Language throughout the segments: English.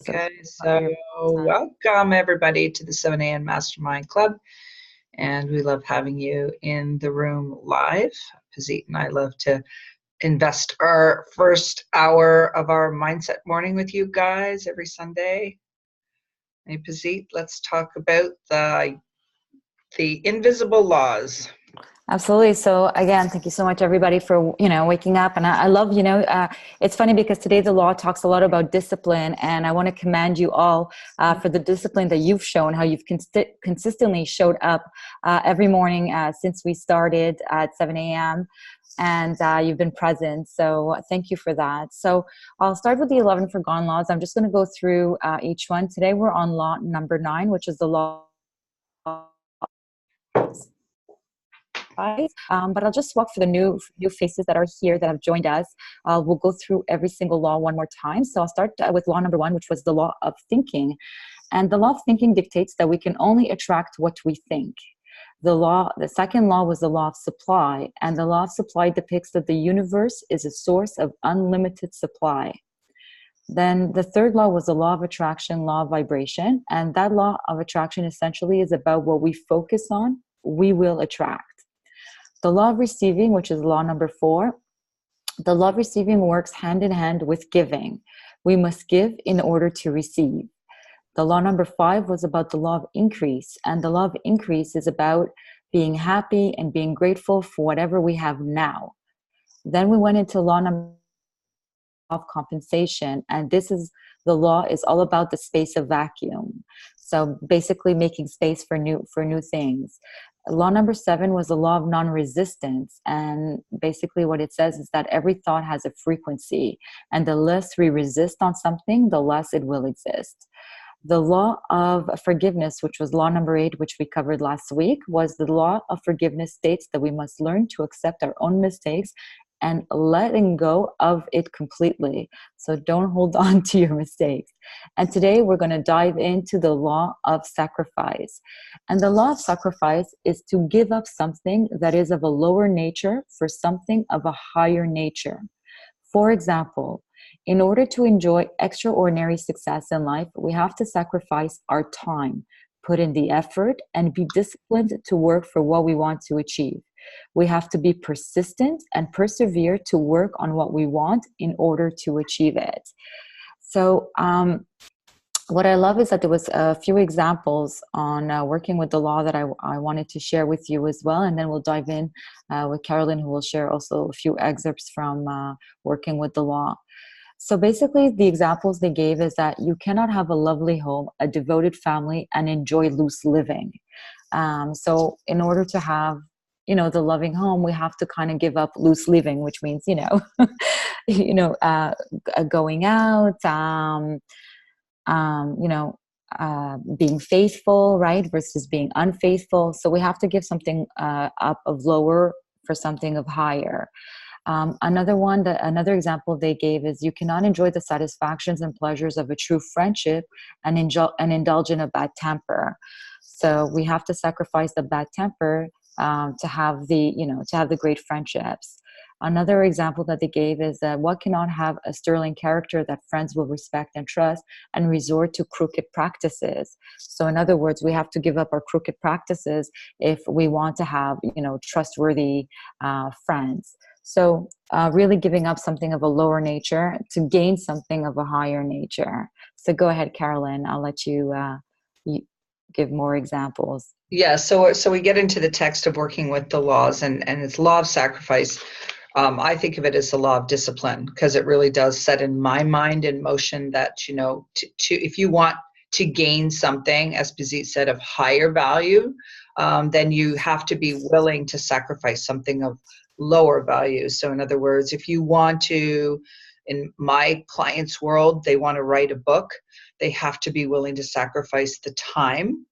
So Okay, so welcome everybody to the 7 a.m. Mastermind Club. And we love having you in the room live. Pazit and I love to invest our first hour of our mindset morning with you guys every Sunday. Hey, Pazit, let's talk about the invisible laws. absolutely. So again, thank you so much, everybody, for waking up. And I love, it's funny because today the law talks a lot about discipline, and I want to commend you all for the discipline that you've shown, how you've consistently showed up every morning since we started at 7 a.m. and you've been present. So thank you for that. So I'll start with the 11 forgotten laws. I'm just going to go through each one. Today we're on law number 9, which is the law. But I'll just walk for the new faces that are here that have joined us. We'll go through every single law one more time. So I'll start with law number 1, which was the law of thinking. And the law of thinking dictates that we can only attract what we think. The second law was the law of supply, and the law of supply depicts that the universe is a source of unlimited supply. Then the third law was the law of attraction, law of vibration, and that law of attraction essentially is about what we focus on, we will attract. The law of receiving, which is law number 4, the law of receiving works hand in hand with giving. We must give in order to receive. The law number 5 was about the law of increase, and the law of increase is about being happy and being grateful for whatever we have now. Then we went into law number of compensation, and the law is all about the space of vacuum. So basically making space for new things. Law number 7 was the law of non-resistance, and basically what it says is that every thought has a frequency, and the less we resist on something, the less it will exist. The law of forgiveness, which was law number 8, which we covered last week, was the law of forgiveness states that we must learn to accept our own mistakes and letting go of it completely. So don't hold on to your mistakes. And today we're going to dive into the law of sacrifice. And the law of sacrifice is to give up something that is of a lower nature for something of a higher nature. For example, in order to enjoy extraordinary success in life, we have to sacrifice our time, put in the effort, and be disciplined to work for what we want to achieve. We have to be persistent and persevere to work on what we want in order to achieve it. So what I love is that there was a few examples on working with the law that I wanted to share with you as well. And then we'll dive in with Carolyn, who will share also a few excerpts from working with the law. So basically, the examples they gave is that you cannot have a lovely home, a devoted family, and enjoy loose living. So in order to have the loving home, we have to kind of give up loose living, which means, going out, being faithful, right, versus being unfaithful. So we have to give something up of lower for something of higher. Another example they gave is you cannot enjoy the satisfactions and pleasures of a true friendship and indulge in a bad temper. So we have to sacrifice the bad temper to have the great friendships. Another example that they gave is that what cannot have a sterling character that friends will respect and trust and resort to crooked practices. So in other words, we have to give up our crooked practices if we want to have, trustworthy friends. So really giving up something of a lower nature to gain something of a higher nature. So go ahead, Carolyn. I'll let you give more examples. Yeah, so we get into the text of working with the laws, and it's law of sacrifice. I think of it as the law of discipline, because it really does set in my mind in motion that, if you want to gain something, as Pazit said, of higher value, then you have to be willing to sacrifice something of lower value. So in other words, if you want to, in my client's world, they want to write a book, they have to be willing to sacrifice the time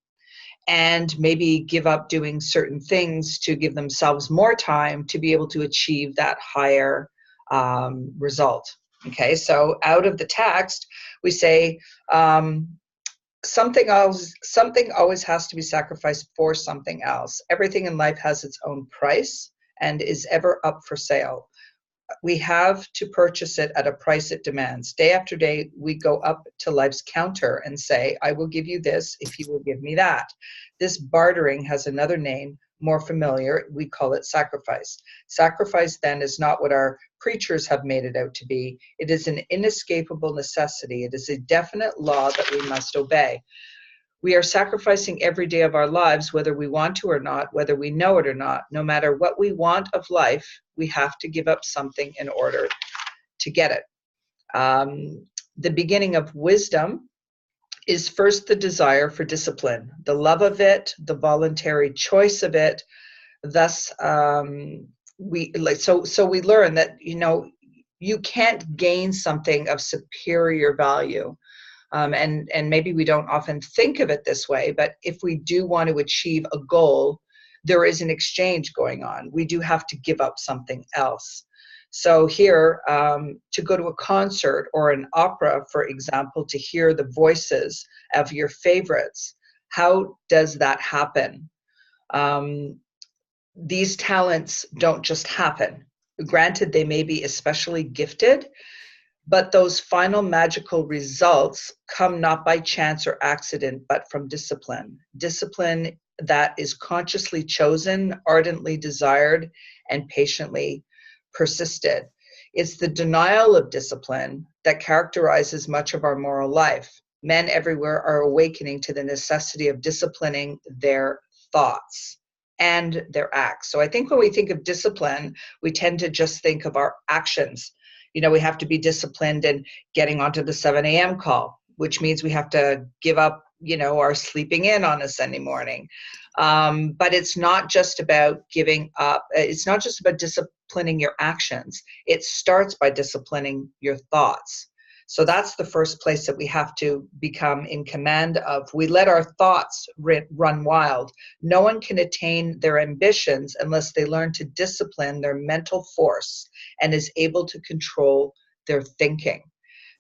and maybe give up doing certain things to give themselves more time to be able to achieve that higher result. Okay, so out of the text, we say something always has to be sacrificed for something else. Everything in life has its own price and is ever up for sale. we have to purchase it at a price it demands. Day after day, we go up to life's counter and say, I will give you this if you will give me that. This bartering has another name, more familiar. We call it sacrifice. Sacrifice then is not what our preachers have made it out to be. It is an inescapable necessity. It is a definite law that we must obey. We are sacrificing every day of our lives, whether we want to or not, whether we know it or not. No matter what we want of life, we have to give up something in order to get it. The beginning of wisdom is first the desire for discipline, the love of it, the voluntary choice of it. Thus, we learn that, you can't gain something of superior value. And maybe we don't often think of it this way, but if we do want to achieve a goal, there is an exchange going on. We do have to give up something else. So here, to go to a concert or an opera, for example, to hear the voices of your favorites, how does that happen? These talents don't just happen. Granted, they may be especially gifted, but those final magical results come not by chance or accident, but from discipline. Discipline that is consciously chosen, ardently desired, and patiently persisted. It's the denial of discipline that characterizes much of our moral life. Men everywhere are awakening to the necessity of disciplining their thoughts and their acts. So I think when we think of discipline, we tend to just think of our actions. We have to be disciplined in getting onto the 7 a.m. call, which means we have to give up, our sleeping in on a Sunday morning. But it's not just about giving up. It's not just about disciplining your actions. It starts by disciplining your thoughts. So that's the first place that we have to become in command of. We let our thoughts run wild. No one can attain their ambitions unless they learn to discipline their mental force and is able to control their thinking.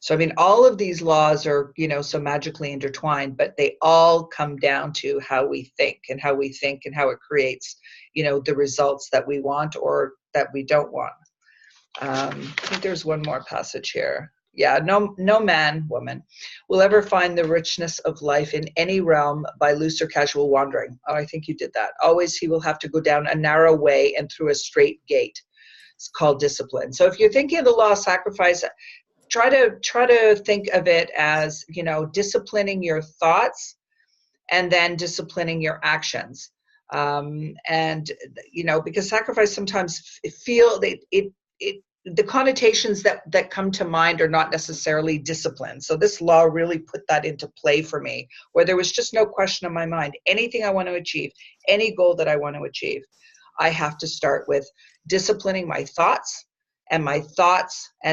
So, all of these laws are, so magically intertwined, but they all come down to how we think and how it creates, the results that we want or that we don't want. I think there's one more passage here. Yeah, no man, woman will ever find the richness of life in any realm by loose or casual wandering. Oh, I think you did that. Always he will have to go down a narrow way and through a straight gate. It's called discipline. So if you're thinking of the law of sacrifice, try to think of it as, disciplining your thoughts and then disciplining your actions. Because sacrifice sometimes the connotations that come to mind are not necessarily discipline. So this law really put that into play for me, where there was just no question in my mind. Anything I want to achieve, any goal that I want to achieve, I have to start with disciplining my thoughts, and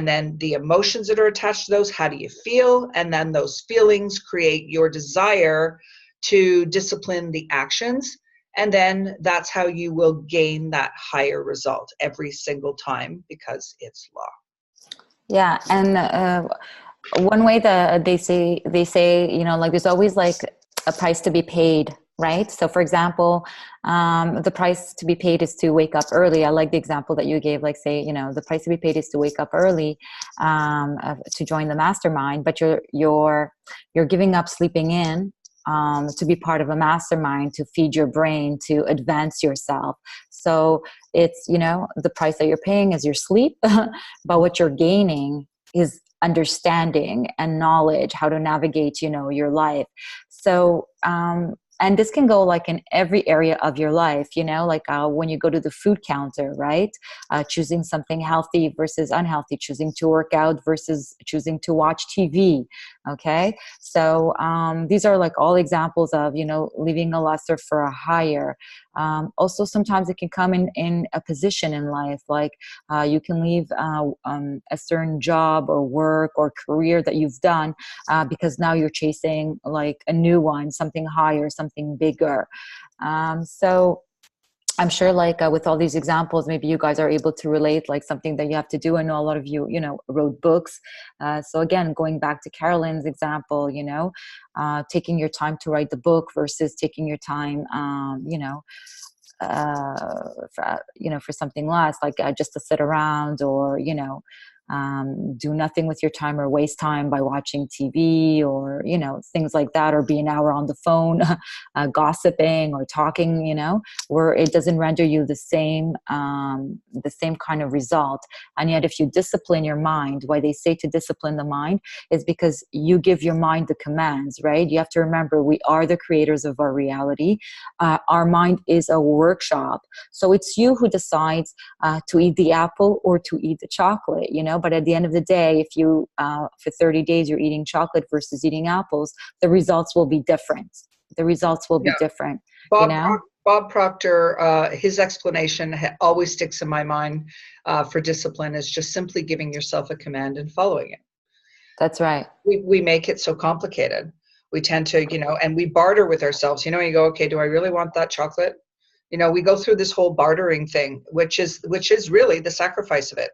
then the emotions that are attached to those. How do you feel? And then those feelings create your desire to discipline the actions. And then that's how you will gain that higher result every single time, because it's law. Yeah. And one way that they say, there's always like a price to be paid, right? So for example, the price to be paid is to wake up early. I like the example that you gave, like say, the price to be paid is to wake up early to join the mastermind, but you're giving up sleeping in to be part of a mastermind, to feed your brain, to advance yourself. So it's, the price that you're paying is your sleep, but what you're gaining is understanding and knowledge, how to navigate, your life. So, and this can go like in every area of your life, when you go to the food counter, right? Choosing something healthy versus unhealthy, choosing to work out versus choosing to watch TV. Okay. So, these are like all examples of, leaving a lesser for a higher. Also, sometimes it can come in a position in life, like you can leave a certain job or work or career that you've done because now you're chasing like a new one, something higher, something bigger. So I'm sure like with all these examples, maybe you guys are able to relate like something that you have to do. I know a lot of you, wrote books. So again, going back to Carolyn's example, taking your time to write the book versus taking your time, for something less, like just to sit around, or do nothing with your time, or waste time by watching TV, or things like that, or be an hour on the phone gossiping or talking, where it doesn't render you the same kind of result. And yet if you discipline your mind, why they say to discipline the mind is because you give your mind the commands, right? You have to remember, we are the creators of our reality. Our mind is a workshop, so it's you who decides to eat the apple or to eat the chocolate, but at the end of the day, if you for 30 days you're eating chocolate versus eating apples, the results will be different. Bob Proctor, his explanation always sticks in my mind for discipline, is just simply giving yourself a command and following it. That's right. We make it so complicated. We tend to, and we barter with ourselves. You go, okay, do I really want that chocolate? We go through this whole bartering thing, which is really the sacrifice of it.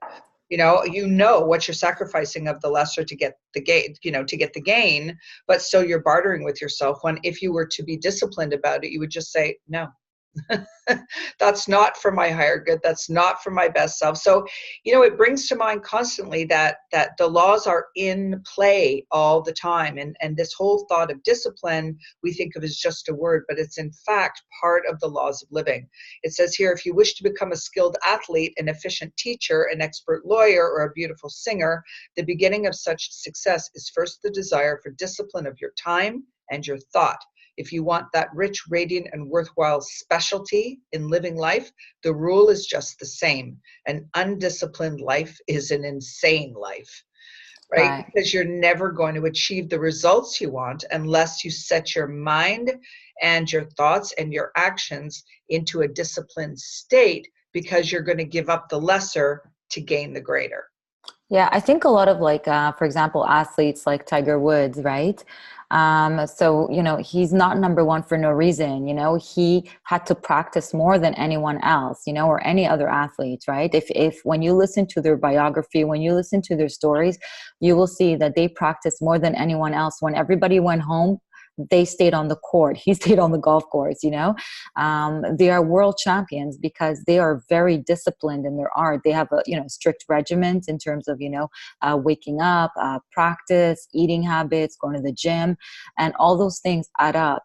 What you're sacrificing of the lesser to get the gain, to get the gain, but so you're bartering with yourself, when if you were to be disciplined about it, you would just say, no, that's not for my higher good. That's not for my best self. So, it brings to mind constantly that the laws are in play all the time. And this whole thought of discipline, we think of as just a word, but it's in fact part of the laws of living. It says here, if you wish to become a skilled athlete, an efficient teacher, an expert lawyer, or a beautiful singer, the beginning of such success is first the desire for discipline of your time and your thought. If you want that rich, radiant, and worthwhile specialty in living life, the rule is just the same. An undisciplined life is an insane life, right? Because you're never going to achieve the results you want unless you set your mind and your thoughts and your actions into a disciplined state, because you're going to give up the lesser to gain the greater. Yeah, I think a lot of for example, athletes like Tiger Woods, right? So, he's not number one for no reason. He had to practice more than anyone else, or any other athlete, right? If when you listen to their biography, when you listen to their stories, you will see that they practiced more than anyone else. When everybody went home, they stayed on the court. He stayed on the golf course, They are world champions because they are very disciplined in their art. They have a, strict regiment in terms of, waking up, practice, eating habits, going to the gym, and all those things add up.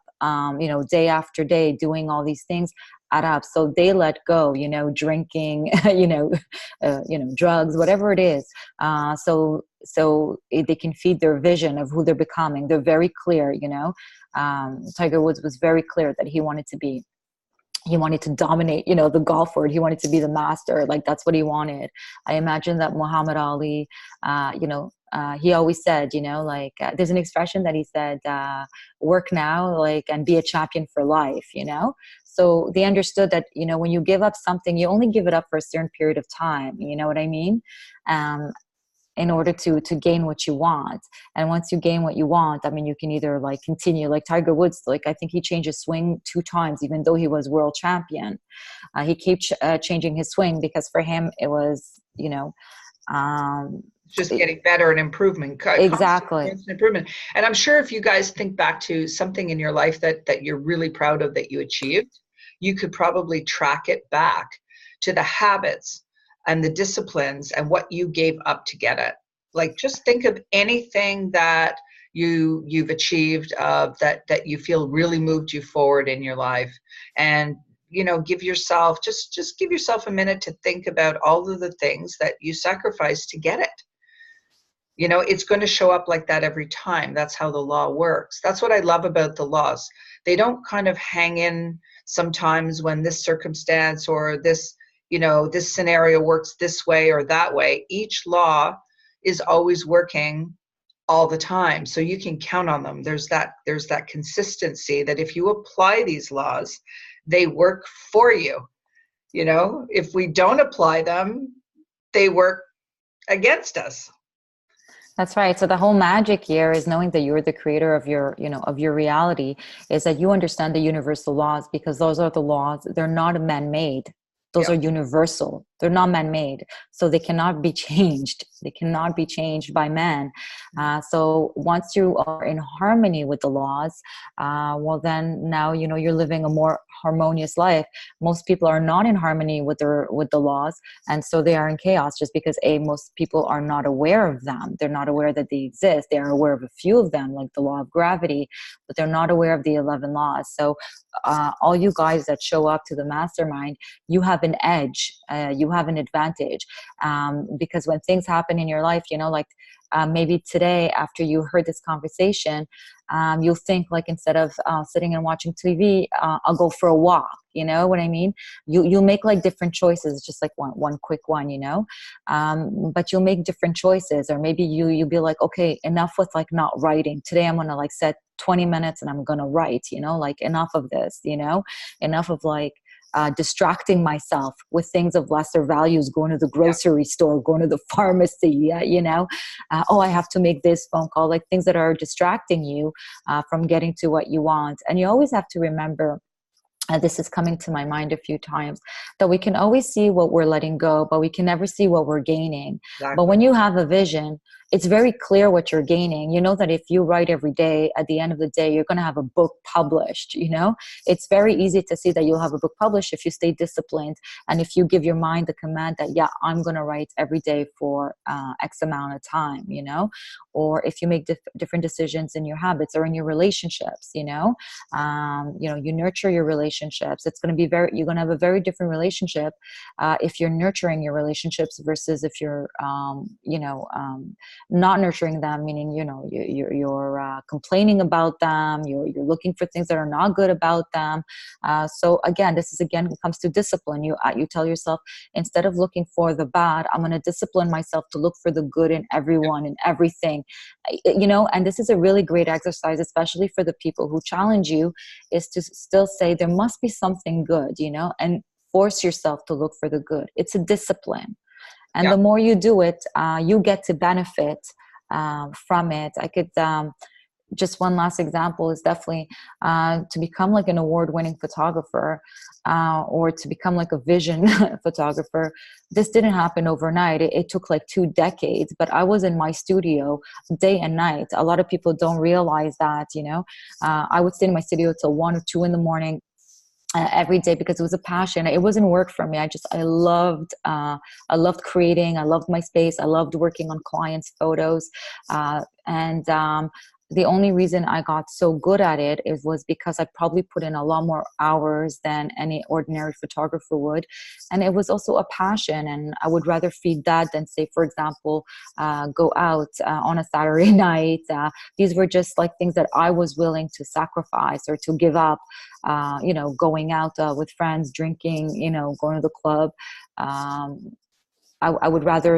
Day after day, doing all these things add up. So they let go, drinking, drugs, whatever it is. So they can feed their vision of who they're becoming. They're very clear, Tiger Woods was very clear that he wanted to dominate, the golf world. He wanted to be the master. That's what he wanted. I imagine that Muhammad Ali, he always said, there's an expression that he said, work now, and be a champion for life, So they understood that, when you give up something, you only give it up for a certain period of time. You know what I mean? In order to gain what you want. And once you gain what you want, you can either continue, like Tiger Woods, I think he changed his swing 2 times, even though he was world champion. He kept changing his swing because for him it was, just getting better and improvement. Exactly. Improvement. And I'm sure if you guys think back to something in your life that you're really proud of that you achieved, you could probably track it back to the habits and the disciplines and what you gave up to get it. Just think of anything that you've achieved that you feel really moved you forward in your life, and give yourself just give yourself a minute to think about all of the things that you sacrificed to get it. It's going to show up like that every time. That's how the law works. That's what I love about the laws. They don't kind of hang in sometimes when this circumstance or this this scenario works this way or that way. Each law is always working all the time, so you can count on them. There's that consistency that if you apply these laws, they work for you. If we don't apply them, they work against us. That's right. So the whole magic here is knowing that you're the creator of your, of your reality, is that you understand the universal laws, because those are the laws. They're not man-made. Those are universal. They're not man-made, so they cannot be changed. They cannot be changed by man. So once you are in harmony with the laws, well, then now you're living a more harmonious life. Most people are not in harmony with the laws, and so they are in chaos. Just because most people are not aware of them. They're not aware that they exist. They are aware of a few of them, like the law of gravity, but they're not aware of the 11 laws. So all you guys that show up to the mastermind, you have an edge, you have an advantage, because when things happen in your life, like maybe today after you heard this conversation, you'll think like, instead of sitting and watching TV, I'll go for a walk. You know what I mean? You'll make like different choices, just like one quick one, but you'll make different choices. Or maybe you'll be like, okay, enough with like not writing. Today I'm gonna like set 20 minutes and I'm gonna write, like enough of this, enough of like distracting myself with things of lesser values, going to the grocery store, going to the pharmacy, oh, I have to make this phone call, like things that are distracting you from getting to what you want. And you always have to remember, this is coming to my mind a few times, that we can always see what we're letting go, but we can never see what we're gaining. Exactly. But when you have a vision, it's very clear what you're gaining. You know that if you write every day, at the end of the day, you're going to have a book published. It's very easy to see that you'll have a book published if you stay disciplined. And if you give your mind the command that, yeah, I'm going to write every day for X amount of time, or if you make different decisions in your habits or in your relationships, you nurture your relationships. It's going to be you're going to have a very different relationship if you're nurturing your relationships versus if you're, not nurturing them, meaning, you're complaining about them, you're looking for things that are not good about them. So again, this comes to discipline. You tell yourself, instead of looking for the bad, I'm going to discipline myself to look for the good in everyone and everything, and this is a really great exercise, especially for the people who challenge you, is to still say there must be something good, and force yourself to look for the good. It's a discipline. And the more you do it, you get to benefit from it. I could, just one last example is definitely to become like an award-winning photographer or to become like a vision photographer. This didn't happen overnight. It took like 2 decades, but I was in my studio day and night. A lot of people don't realize that, I would stay in my studio till 1 or 2 in the morning. Every day, because it was a passion. It wasn't work for me. I loved creating. I loved my space. I loved working on clients' photos. The only reason I got so good at it was because I probably put in a lot more hours than any ordinary photographer would. And it was also a passion. And I would rather feed that than, say, for example, go out on a Saturday night. These were just like things that I was willing to sacrifice or to give up, going out with friends, drinking, going to the club. I would rather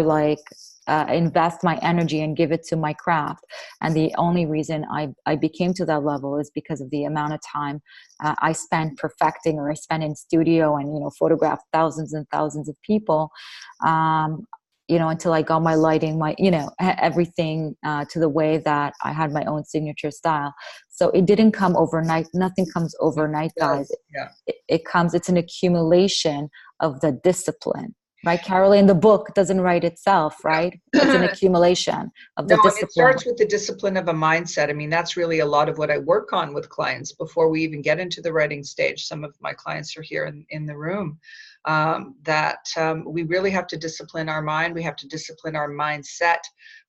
invest my energy and give it to my craft. And the only reason I became to that level is because of the amount of time I spent perfecting, or I spent in studio and, photographed thousands and thousands of people, until I got my lighting, everything to the way that I had my own signature style. So it didn't come overnight. Nothing comes overnight, guys. It's an accumulation of the discipline. Right, Carolyn, the book doesn't write itself, right? It's an accumulation of the discipline. It starts with the discipline of a mindset. I mean, that's really a lot of what I work on with clients before we even get into the writing stage. Some of my clients are here in the room. We really have to discipline our mind. We have to discipline our mindset.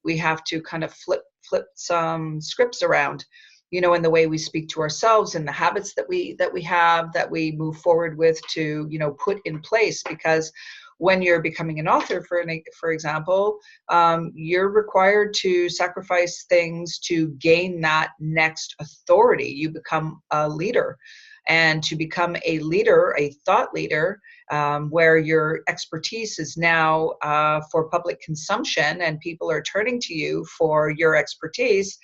We have to kind of flip some scripts around, in the way we speak to ourselves and the habits that we have, that we move forward with to, put in place. Because when you're becoming an author, for example, you're required to sacrifice things to gain that next authority. You become a leader. And to become a leader, a thought leader, where your expertise is now for public consumption and people are turning to you for your expertise,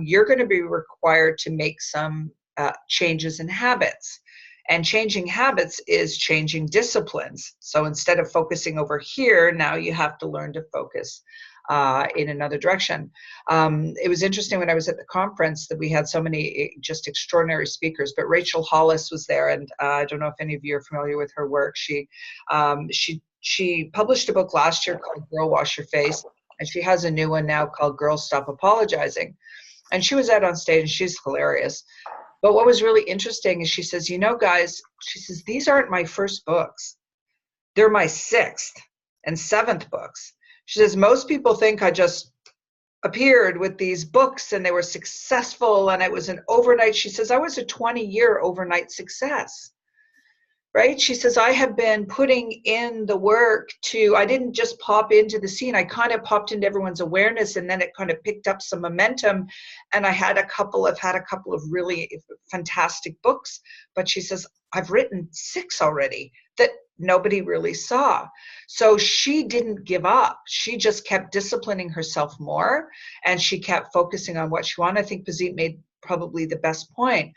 you're going to be required to make some changes in habits. And changing habits is changing disciplines. So instead of focusing over here, now you have to learn to focus in another direction. It was interesting when I was at the conference that we had so many just extraordinary speakers, but Rachel Hollis was there. And I don't know if any of you are familiar with her work. She she published a book last year called Girl Wash Your Face, and she has a new one now called Girl Stop Apologizing. And she was out on stage, and she's hilarious. But what was really interesting is she says, you know, guys, she says, these aren't my first books. They're my 6th and 7th books. She says, most people think I just appeared with these books and they were successful and it was an overnight. She says, I was a 20-year overnight success. Right? She says, I have been putting in the work I didn't just pop into the scene. I kind of popped into everyone's awareness, and then it kind of picked up some momentum. And I've had a couple of really fantastic books. But she says, I've written 6 already that nobody really saw. So she didn't give up. She just kept disciplining herself more, and she kept focusing on what she wanted. I think Pazit made probably the best point.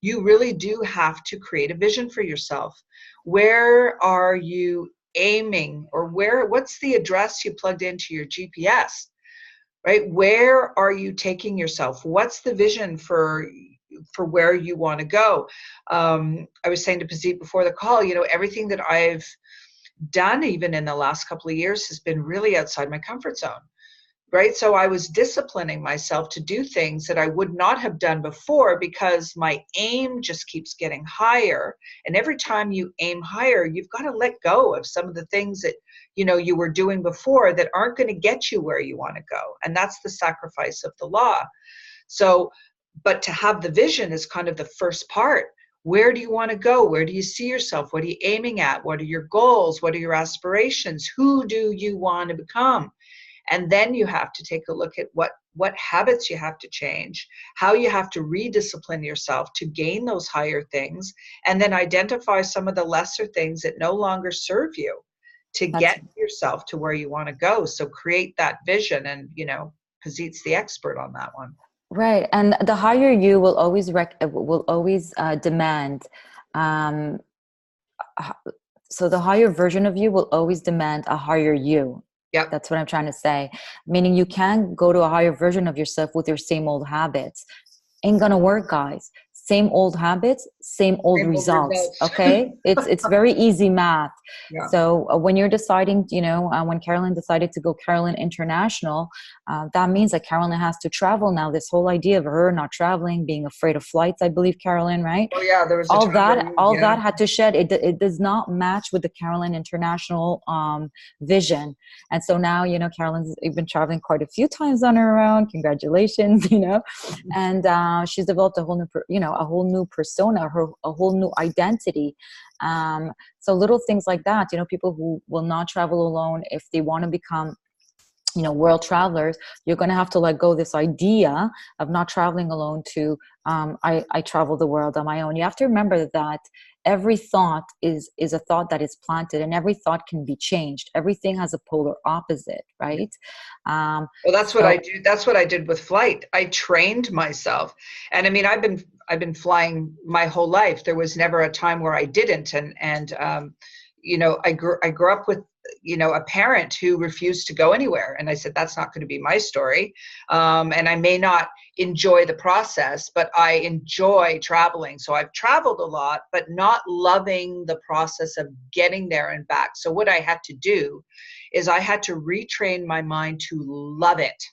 You really do have to create a vision for yourself. Where are you aiming, or what's the address you plugged into your GPS, right? Where are you taking yourself? What's the vision for where you want to go? I was saying to Pazit before the call, you know, everything that I've done even in the last couple of years has been really outside my comfort zone. Right? So I was disciplining myself to do things that I would not have done before, because my aim just keeps getting higher. And every time you aim higher, you've got to let go of some of the things that, you know, you were doing before that aren't going to get you where you want to go. And that's the sacrifice of the law. So, but to have the vision is kind of the first part. Where do you want to go? Where do you see yourself? What are you aiming at? What are your goals? What are your aspirations? Who do you want to become? And then you have to take a look at what habits you have to change, how you have to rediscipline yourself to gain those higher things, and then identify some of the lesser things that no longer serve you to get yourself to where you want to go. So create that vision, and, you know, Pazit's the expert on that one. Right. And the higher you will always demand. So the higher version of you will always demand a higher you. Yep. That's what I'm trying to say. Meaning you can't go to a higher version of yourself with your same old habits. Ain't gonna work, guys. Same old habits, same old results. Okay, it's very easy math. Yeah. So when you're deciding, you know, when Carolyn decided to go Carolyn International, that means that Carolyn has to travel now. This whole idea of her not traveling, being afraid of flights, I believe, Carolyn, right? Oh yeah, there was all that had to shed. It does not match with the Carolyn International vision. And so now, you know, Carolyn's been traveling quite a few times on her own. Congratulations, you know, and she's developed a whole new, you know, a whole new persona, a whole new identity. So little things like that, you know, people who will not travel alone, if they want to become, you know, world travelers, you're going to have to let go of this idea of not traveling alone to, I travel the world on my own. You have to remember that every thought is a thought that is planted, and every thought can be changed. Everything has a polar opposite, right? Well, that's what I do. That's what I did with flight. I trained myself. And I mean, I've been flying my whole life. There was never a time where I didn't. And you know, I grew up with, you know, a parent who refused to go anywhere. And I said, that's not going to be my story. And I may not enjoy the process, but I enjoy traveling. So I've traveled a lot, but not loving the process of getting there and back. So what I had to do is I had to retrain my mind to love it.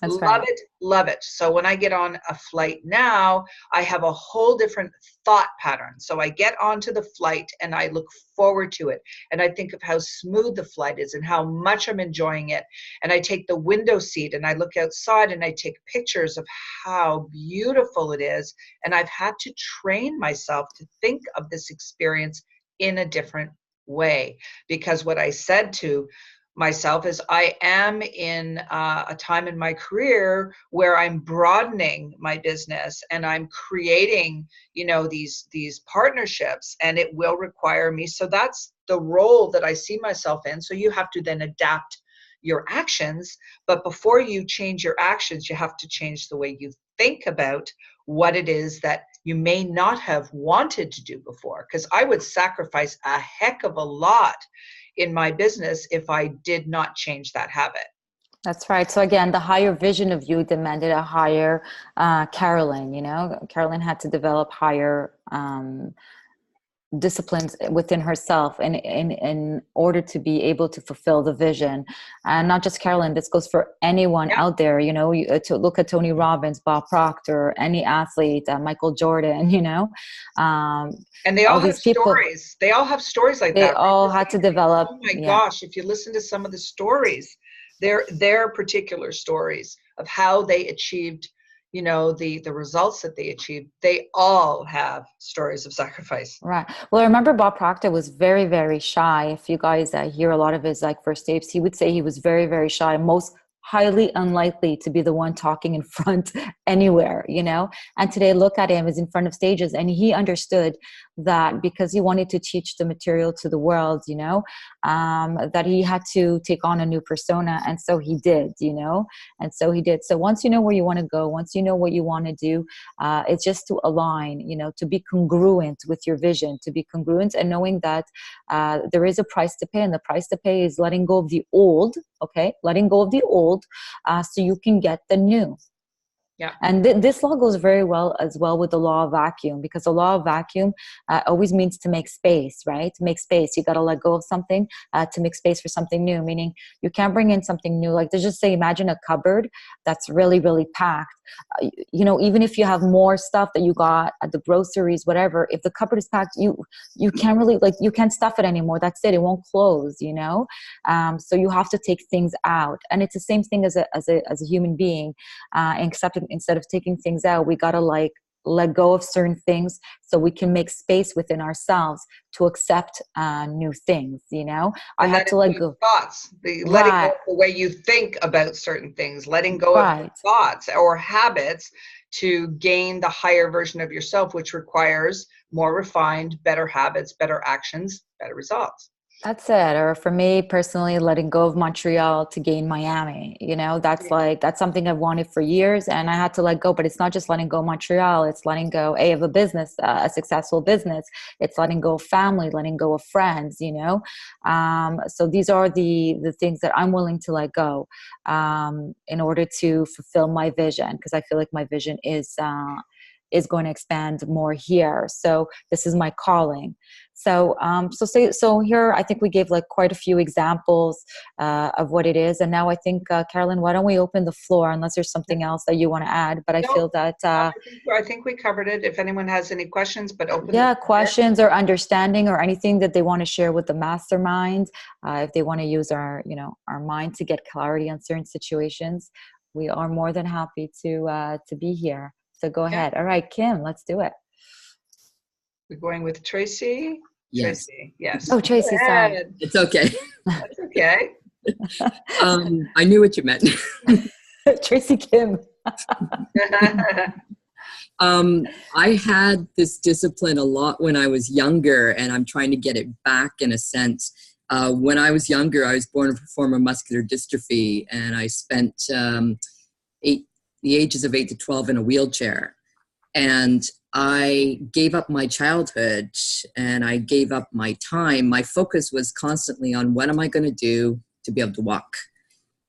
That's love right. Love it. So when I get on a flight now, I have a whole different thought pattern. So I get onto the flight and I look forward to it. And I think of how smooth the flight is and how much I'm enjoying it. And I take the window seat and I look outside and I take pictures of how beautiful it is. And I've had to train myself to think of this experience in a different way. Because what I said to myself is I am in a time in my career where I'm broadening my business and I'm creating, you know, these partnerships, and it will require me. So that's the role that I see myself in. So you have to then adapt your actions, but before you change your actions, you have to change the way you think about what it is that you may not have wanted to do before. Because I would sacrifice a heck of a lot in my business if I did not change that habit. That's right. So again, the higher vision of you demanded a higher Carolyn, you know, Carolyn had to develop higher disciplines within herself in order to be able to fulfill the vision. And not just Carolyn, this goes for anyone out there, you know, to look at Tony Robbins, Bob Proctor, any athlete, Michael Jordan, you know, and they all have stories. They all have stories like that. They all had to develop. Oh my gosh, if you listen to some of the stories, their particular stories of how they achieved, you know, the results that they achieved, they all have stories of sacrifice. Right. Well, I remember Bob Proctor was very, very shy. If you guys hear a lot of his like first tapes, he would say he was very, very shy, most highly unlikely to be the one talking in front anywhere, you know. And today, look at him, is in front of stages, and he understood that because he wanted to teach the material to the world, you know, that he had to take on a new persona. And so he did, you know, and so he did. So once you know where you want to go, once you know what you want to do, it's just to align, you know, to be congruent with your vision, to be congruent and knowing that there is a price to pay. And the price to pay is letting go of the old, okay? Letting go of the old so you can get the new. Yeah. And this law goes very well as well with the law of vacuum, because the law of vacuum always means to make space, right? To make space. You got to let go of something to make space for something new, meaning you can't bring in something new. Like, just say, imagine a cupboard that's really, really packed. You know, even if you have more stuff that you got at the groceries, whatever, if the cupboard is packed, you can't really, like, you can't stuff it anymore. That's it. It won't close, you know? So you have to take things out. And it's the same thing as a human being, except instead of taking things out, we got to like let go of certain things so we can make space within ourselves to accept new things, you know. I had to let go thoughts, letting go of the way you think about certain things, letting go of thoughts or habits to gain the higher version of yourself, which requires more refined, better habits, better actions, better results. That's it. Or for me personally, letting go of Montreal to gain Miami, you know, that's something I've wanted for years, and I had to let go. But it's not just letting go of Montreal. It's letting go of a business, a successful business. It's letting go of family, letting go of friends, you know. So these are the things that I'm willing to let go in order to fulfill my vision, because I feel like my vision is going to expand more here. So this is my calling. So so here I think we gave like quite a few examples of what it is. And now I think, Carolyn, why don't we open the floor, unless there's something else that you want to add? But I feel that I think we covered it. If anyone has any questions, but questions or understanding or anything that they want to share with the mastermind, if they want to use our mind to get clarity on certain situations, we are more than happy to be here. So go ahead. All right, Kim, let's do it. We're going with Tracy. Yes. Tracy. Yes. Oh, Tracy, sorry. It's okay. That's okay. I knew what you meant. Tracy Kim. I had this discipline a lot when I was younger, and I'm trying to get it back in a sense. When I was younger, I was born with performer muscular dystrophy, and I spent the ages of 8 to 12 in a wheelchair. And I gave up my childhood and I gave up my time. My focus was constantly on what am I going to do to be able to walk.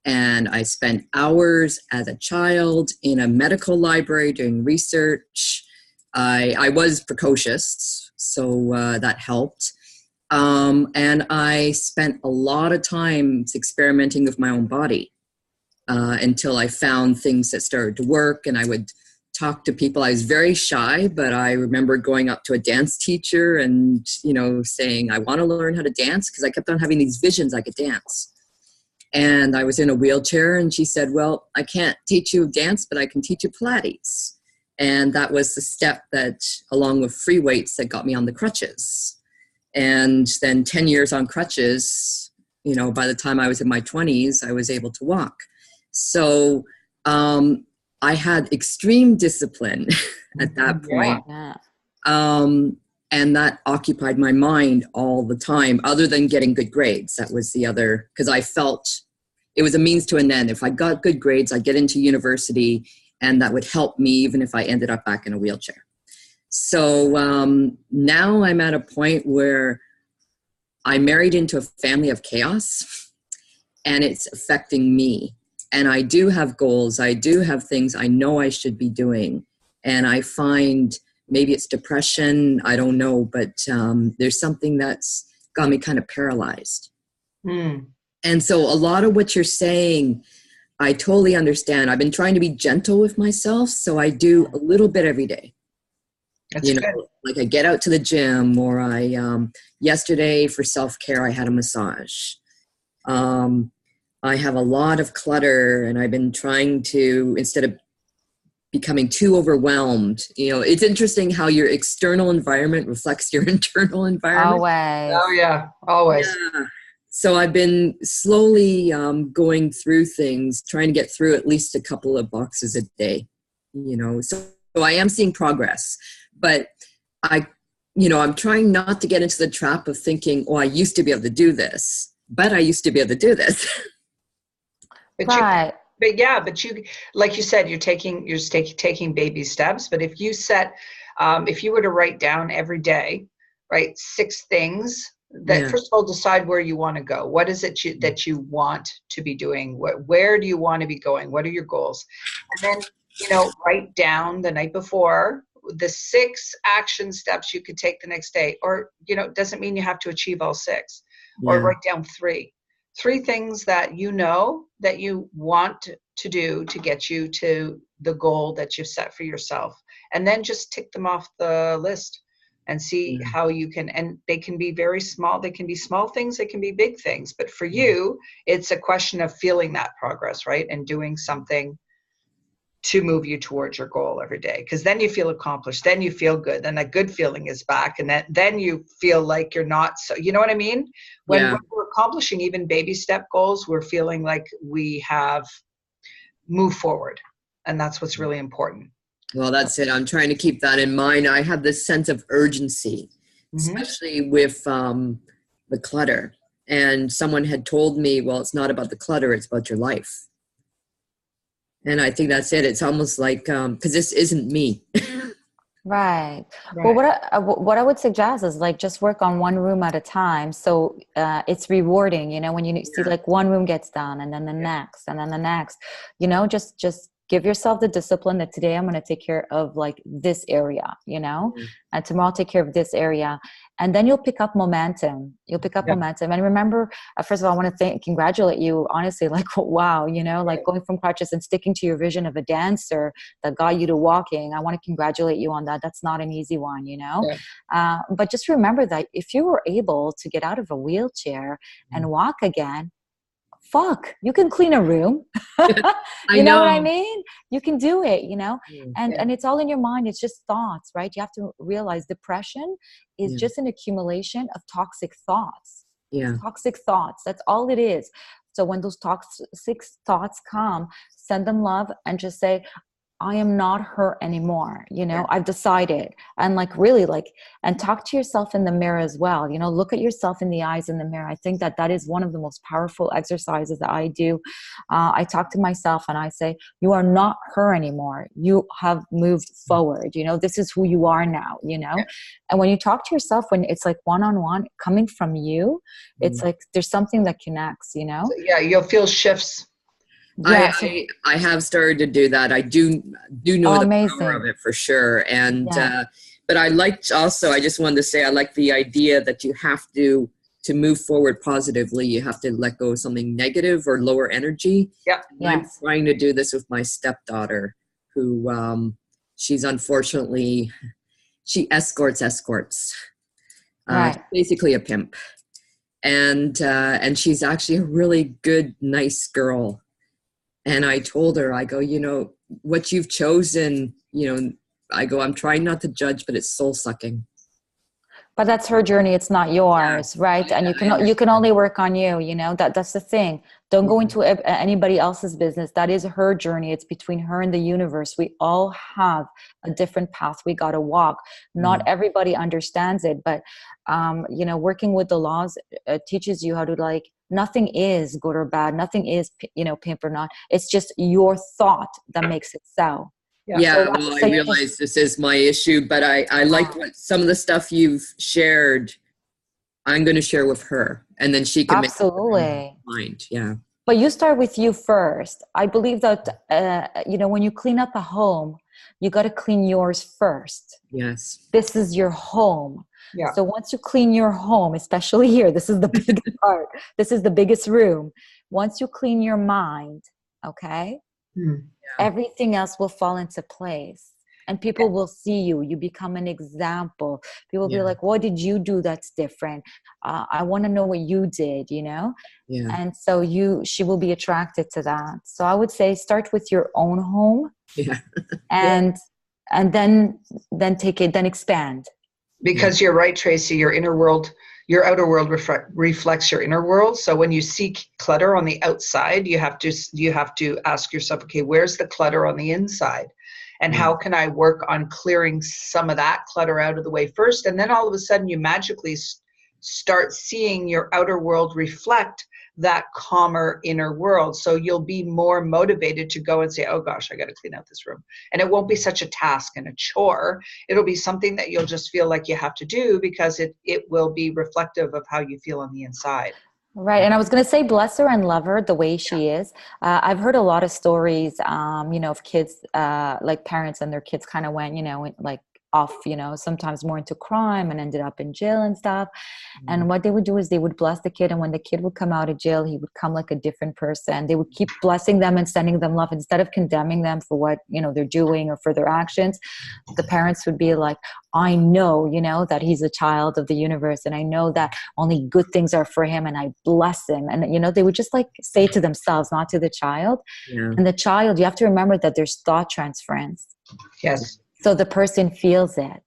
And I spent hours as a child in a medical library doing research. I was precocious, so that helped. And I spent a lot of time experimenting with my own body until I found things that started to work, and I would talk to people. I was very shy, but I remember going up to a dance teacher and, saying, I want to learn how to dance, because I kept on having these visions I could dance. And I was in a wheelchair, and she said, well, I can't teach you dance, but I can teach you Pilates. And that was the step that, along with free weights, that got me on the crutches. And then 10 years on crutches, by the time I was in my 20s, I was able to walk. So I had extreme discipline at that point. Yeah. And that occupied my mind all the time, other than getting good grades. That was the other, because I felt it was a means to an end. If I got good grades, I'd get into university, and that would help me even if I ended up back in a wheelchair. So now I'm at a point where I married into a family of chaos, and it's affecting me. And I do have goals. I do have things I know I should be doing. And I find maybe it's depression. I don't know, but there's something that's got me kind of paralyzed. And so a lot of what you're saying, I totally understand. I've been trying to be gentle with myself, so I do a little bit every day. That's good. Like I get out to the gym, or I yesterday for self-care I had a massage. I have a lot of clutter, and I've been trying to, instead of becoming too overwhelmed, it's interesting how your external environment reflects your internal environment. Always. Oh yeah, always. Yeah. So I've been slowly going through things, trying to get through at least a couple of boxes a day, so I am seeing progress, but I'm trying not to get into the trap of thinking, oh, I used to be able to do this, but I used to be able to do this. Right. But you, like you said, you're taking baby steps. But if you if you were to write down every day, right, 6 things that, first of all, decide where you want to go. What is it that you want to be doing? Where do you want to be going? What are your goals? And then, write down the night before the 6 action steps you could take the next day, or, doesn't mean you have to achieve all 6, or write down 3 things that that you want to do to get you to the goal that you've set for yourself. And then just tick them off the list and see how you can, and they can be very small. They can be small things, they can be big things. But for you, it's a question of feeling that progress, right? And doing something to move you towards your goal every day. Because then you feel accomplished, then you feel good, then that good feeling is back, and then you feel like you're not, so you know what I mean? When we're accomplishing even baby step goals, we're feeling like we have moved forward, and that's what's really important. Well, that's it. I'm trying to keep that in mind. I have this sense of urgency, especially with the clutter. And someone had told me, well, it's not about the clutter, it's about your life. And I think that's it. It's almost like, because this isn't me. Right. Well, what I would suggest is like just work on one room at a time. So it's rewarding, when you see like one room gets done, and then the next, and then the next, just give yourself the discipline that today I'm going to take care of like this area, and tomorrow I'll take care of this area. And then you'll pick up momentum. Momentum. And remember, first of all, I want to congratulate you, honestly, like, wow, like going from crutches and sticking to your vision of a dancer that got you to walking. I want to congratulate you on that. That's not an easy one, but just remember that if you were able to get out of a wheelchair and walk again, you can clean a room. You know what I mean? You can do it, and it's all in your mind. It's just thoughts, right? You have to realize depression is just an accumulation of toxic thoughts. Toxic thoughts. That's all it is. So when those toxic thoughts come, send them love and just say, I am not her anymore. I've decided, and like really and talk to yourself in the mirror as well. Look at yourself in the eyes in the mirror. I think that is one of the most powerful exercises that I do. I talk to myself and I say, you are not her anymore. You have moved forward. This is who you are now, and when you talk to yourself, when it's like one-on-one coming from you, it's like, there's something that connects, So, you'll feel shifts. Yes. I have started to do that. I do know the power of it for sure. And but I liked also, I just wanted to say, I like the idea that you have to move forward positively, you have to let go of something negative or lower energy. I'm trying to do this with my stepdaughter, who she's unfortunately, she escorts. Basically a pimp. And she's actually a really good, nice girl. And I told her, I go, what you've chosen, I'm trying not to judge, but it's soul sucking. But that's her journey. It's not yours, right? And you can only work on you, that's the thing. Don't go into anybody else's business. That is her journey. It's between her and the universe. We all have a different path we got to walk. Not everybody understands it, but, working with the laws teaches you how to nothing is good or bad. Nothing is, pimp or not. It's just your thought that makes it so. I realize this is my issue, but I like what some of the stuff you've shared. I'm going to share with her, and then she can make up her mind. But you start with you first. I believe that, when you clean up a home, you got to clean yours first. Yes. This is your home. Yeah. So once you clean your home, especially here, this is the biggest part. This is the biggest room. Once you clean your mind, okay, everything else will fall into place. And people will see you. You become an example. People will be like, what did you do that's different? I want to know what you did, you know? Yeah. And so she will be attracted to that. So I would say start with your own home. Yeah. And then expand. Because you're right, Tracy, your inner world, your outer world reflects your inner world. So when you see clutter on the outside, you have to ask yourself, okay, where's the clutter on the inside? And how can I work on clearing some of that clutter out of the way first? And then all of a sudden you magically start seeing your outer world reflect that calmer inner world. So you'll be more motivated to go and say, oh gosh, I got to clean out this room. And it won't be such a task and a chore. It'll be something that you'll just feel like you have to do because it will be reflective of how you feel on the inside. Right. And I was going to say, bless her and love her the way she is. I've heard a lot of stories, of kids, like parents and their kids kind of went, like off, sometimes more into crime and ended up in jail and stuff. And what they would do is they would bless the kid. And when the kid would come out of jail, he would come like a different person. They would keep blessing them and sending them love instead of condemning them for what, they're doing or for their actions. The parents would be like, I know, that he's a child of the universe. And I know that only good things are for him. And I bless him. And, they would just like say to themselves, not to the child. Yeah. And the child, you have to remember that there's thought transference. Yes. So the person feels it.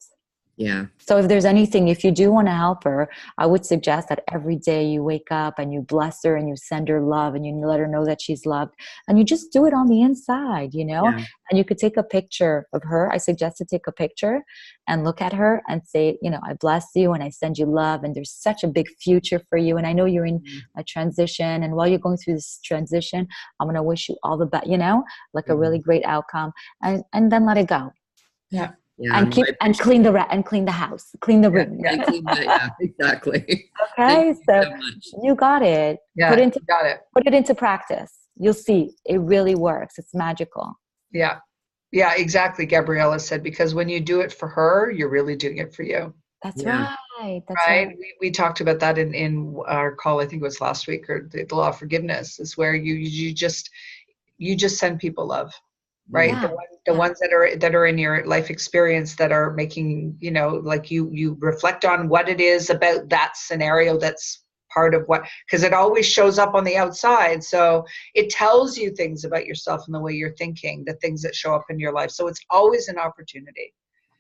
Yeah. So if you do want to help her, I would suggest that every day you wake up and you bless her and you send her love and you let her know that she's loved, and you just do it on the inside, Yeah. And you could take a picture of her. I suggest to take a picture and look at her and say, I bless you and I send you love, and there's such a big future for you. And I know you're in a transition, and while you're going through this transition, I'm going to wish you all the best, like a really great outcome, and then let it go. Yeah. Yeah, and clean the house, clean the room. Yeah, exactly. Okay, so you got it. Yeah, put it into practice. You'll see it really works. It's magical. Yeah, exactly. Gabriella said, because when you do it for her, you're really doing it for you. That's right. That's right. We talked about that in our call. I think it was last week, or the law of forgiveness is where you just send people love. Right. Yeah. The ones that are in your life experience that are making, like you reflect on what it is about that scenario that's part of what, because it always shows up on the outside. So it tells you things about yourself and the way you're thinking, the things that show up in your life. So it's always an opportunity.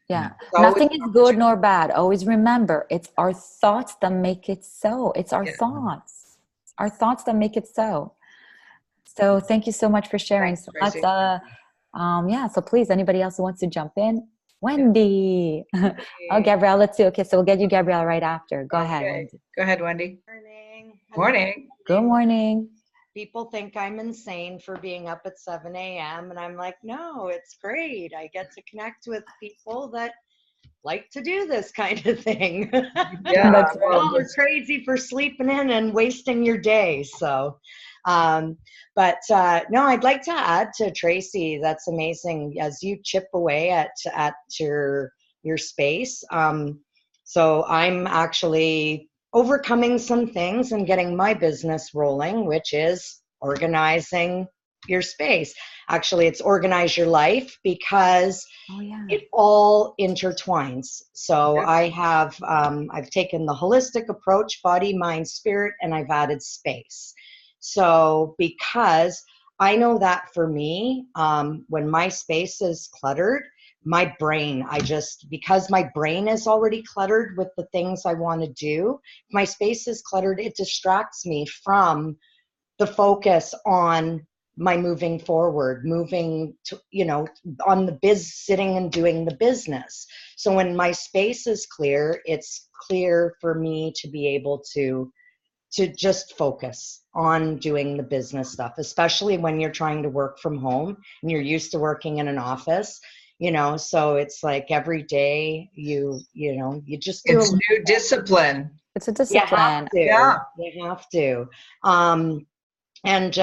Yeah. Nothing is good nor bad. Always remember, it's our thoughts that make it so. It's our thoughts. Our thoughts that make it so. So thank you so much for sharing. Thanks, so let's so please, anybody else who wants to jump in? Wendy. Oh, Gabriella too. Okay, so we'll get you Gabriella right after. Go ahead, Wendy. Go ahead, Wendy. Morning. Good morning. People think I'm insane for being up at 7 a.m. and I'm like, no, it's great. I get to connect with people that like to do this kind of thing. Yeah, that's right. You're crazy for sleeping in and wasting your day. So no, I'd like to add to Tracy. That's amazing as you chip away at your space. So I'm actually overcoming some things and getting my business rolling, which is organizing your space. Actually, it's organize your life, because it all intertwines. So I have I've taken the holistic approach, body, mind, spirit, and I've added space. So because I know that for me, when my space is cluttered, my brain, because my brain is already cluttered with the things I want to do, my space is cluttered, it distracts me from the focus on my moving forward, moving to, on the sitting and doing the business. So when my space is clear, it's clear for me to be able to just focus on doing the business stuff, especially when you're trying to work from home and you're used to working in an office, so it's like every day you just do it's new discipline. It's a discipline. You have to. And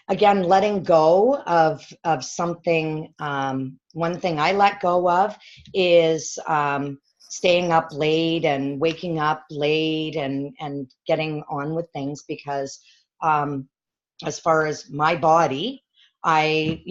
again, letting go of something. One thing I let go of is staying up late and waking up late and getting on with things, because as far as my body, I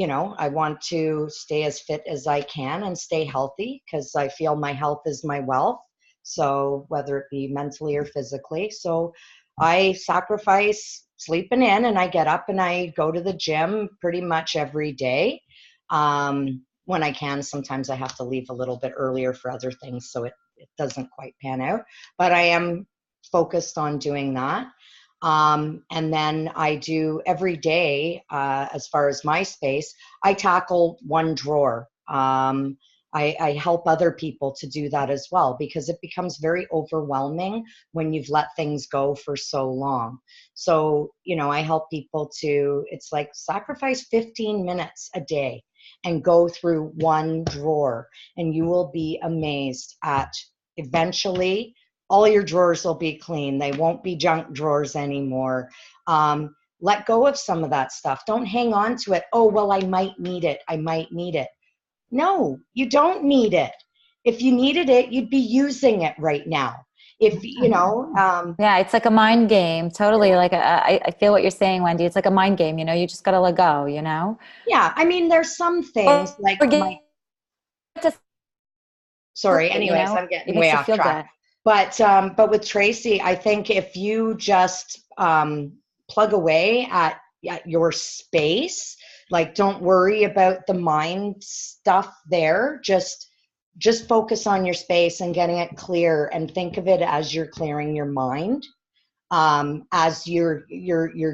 want to stay as fit as I can and stay healthy, because I feel my health is my wealth. So whether it be mentally or physically, so I sacrifice sleeping in, and I get up and I go to the gym pretty much every day. When I can, sometimes I have to leave a little bit earlier for other things, so it doesn't quite pan out, but I am focused on doing that. And then I do every day, as far as my space, I tackle one drawer. I help other people to do that as well, because it becomes very overwhelming when you've let things go for so long. So, I help people to, it's like sacrifice 15 minutes a day and go through one drawer, and you will be amazed at eventually all your drawers will be clean. They won't be junk drawers anymore. Let go of some of that stuff. Don't hang on to it. Oh, well, I might need it. I might need it. No, you don't need it. If you needed it, you'd be using it right now. If, Yeah, it's like a mind game. Totally. Like I feel what you're saying, Wendy. It's like a mind game, you just got to let go, yeah, I mean, there's some things like or get to feel sorry, it, anyways, I'm it getting way makes you off feel track. good. But with Tracy, I think if you just plug away at your space, like don't worry about the mind stuff there. Just focus on your space and getting it clear, and think of it as you're clearing your mind. As you're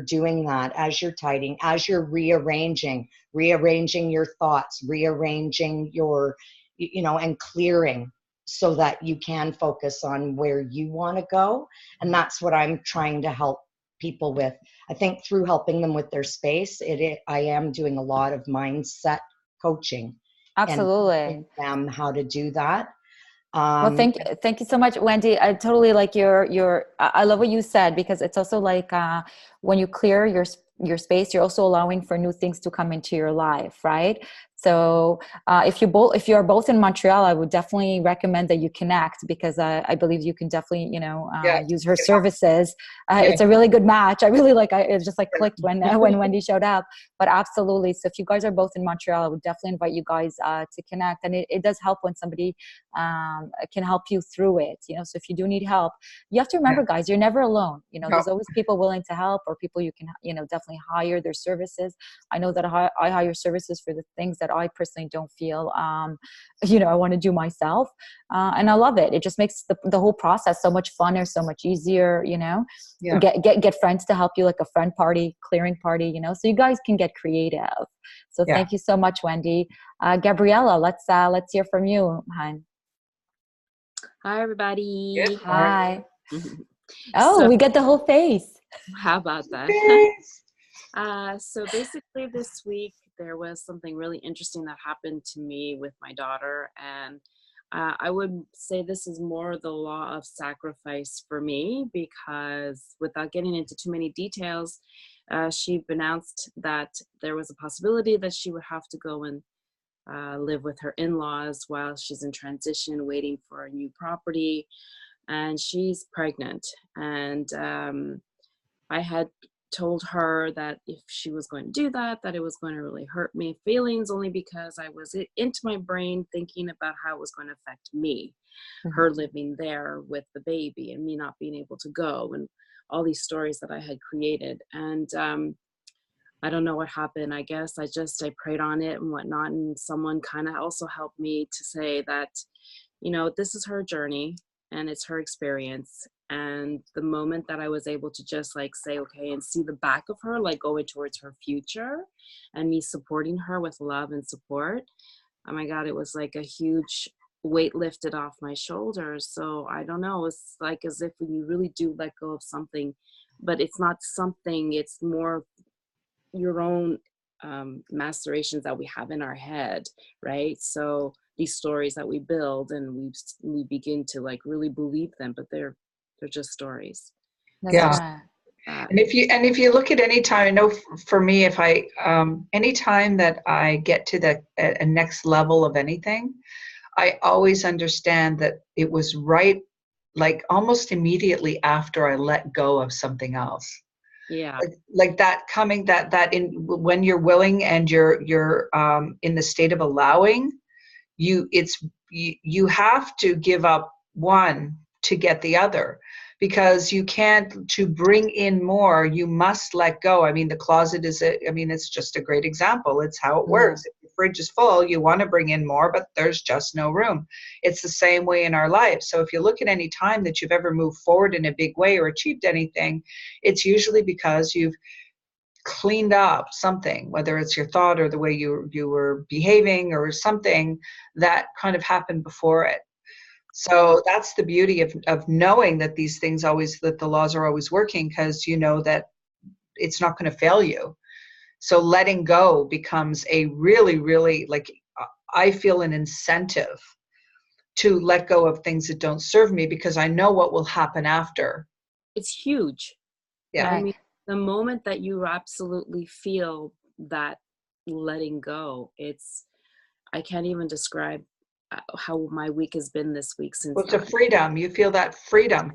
doing that, as you're tidying, as you're rearranging your thoughts, rearranging your, and clearing, so that you can focus on where you want to go. And that's what I'm trying to help people with. I think through helping them with their space, I am doing a lot of mindset coaching and teaching Absolutely. them how to do that. Well, Um, thank you so much, Wendy. I totally like I love what you said, because it's also like when you clear your space, you're also allowing for new things to come into your life, right? So if you are both in Montreal, I would definitely recommend that you connect, because I believe you can definitely Yeah. use her services. Yeah. It's a really good match. I really like it just like clicked when Wendy showed up. But absolutely, so if you guys are both in Montreal, I would definitely invite you guys to connect. And it does help when somebody can help you through it. So if you do need help, you have to remember, guys, you're never alone. No. There's always people willing to help, or people you can definitely hire their services. I know that I hire services for the things that I personally don't feel I want to do myself, and I love it. It just makes the whole process so much funner, so much easier. Yeah. Get friends to help you, like a friend party, clearing party, so you guys can get creative. So thank you so much, Wendy. Gabriella, let's hear from you, hon. Hi, everybody. Good. Hi. So, We get the whole face. how about that? So basically this week, there was something really interesting that happened to me with my daughter. And I would say this is more the law of sacrifice for me, because without getting into too many details, she announced that there was a possibility that she would have to go and live with her in-laws while she's in transition, waiting for a new property. And she's pregnant. And I had told her that if she was going to do that, that it was going to really hurt my feelings, only because I was into my brain thinking about how it was going to affect me, her living there with the baby and me not being able to go, and all these stories that I had created. And I don't know what happened. I guess I prayed on it and whatnot. And someone kind of also helped me to say that, this is her journey and it's her experience. And the moment that I was able to just like say, okay, and see the back of her, like going towards her future and me supporting her with love and support, oh my God, it was like a huge weight lifted off my shoulders. So I don't know, it's like as if when you really do let go of something, but it's not something, it's more your own macerations that we have in our head, right? So these stories that we build and we begin to like really believe them, but they're just stories. That's Yeah. right. And if you look at any time, I know for me, if I any time that I get to the a next level of anything, I always understand that it was right, like almost immediately after I let go of something else. Yeah. Like that coming, that in when you're willing and you're in the state of allowing, you have to give up one to get the other, because you can't, to bring in more, you must let go. I mean, the closet it's just a great example. It's how it works. If the fridge is full, you want to bring in more, but there's just no room. It's the same way in our life. So if you look at any time that you've ever moved forward in a big way or achieved anything, it's usually because you've cleaned up something, whether it's your thought or the way you were behaving or something that kind of happened before it. So that's the beauty of knowing that these things always, that the laws are always working, because you know that it's not going to fail you. So letting go becomes a really, really, like, I feel an incentive to let go of things that don't serve me, because I know what will happen after. It's huge. Yeah. I mean, the moment that you absolutely feel that letting go, I can't even describe how my week has been this week since Well, it's a freedom. You feel that freedom.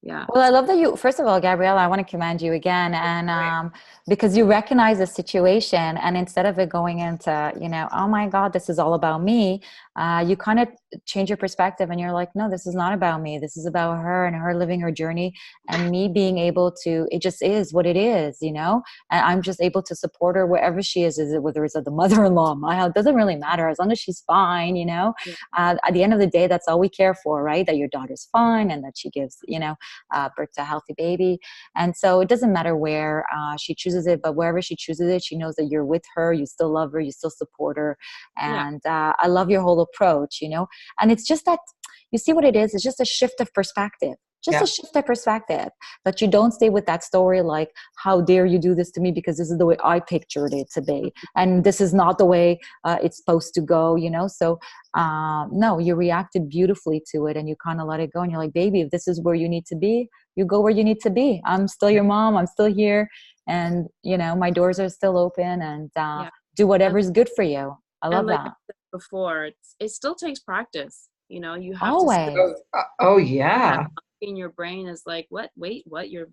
Yeah. Well, I love that you, first of all, Gabriella, I want to commend you again. And because you recognize the situation, and instead of it going into, oh my God, this is all about me, you kind of change your perspective and you're like, no, this is not about me. This is about her and her living her journey, and me being able to, it just is what it is, and I'm just able to support her wherever she is it, whether it's at the mother-in-law, my house, it doesn't really matter as long as she's fine, Yeah. At the end of the day, that's all we care for, right? That your daughter's fine and that she gives, birth to a healthy baby. And so it doesn't matter where she chooses it, but wherever she chooses it, she knows that you're with her, you still love her, you still support her. And I love your whole approach, and it's just that, you see what it is? It's just a shift of perspective. Just a shift of perspective, that you don't stay with that story like, how dare you do this to me, because this is the way I pictured it to be, and this is not the way it's supposed to go, so no, you reacted beautifully to it, and you kind of let it go, and you're like, baby, if this is where you need to be, you go where you need to be. I'm still your mom, I'm still here, and my doors are still open, and do whatever is good for you. I love like that. I said before, it still takes practice. You have Always. to Oh yeah. in your brain is like, what? Wait, what? You?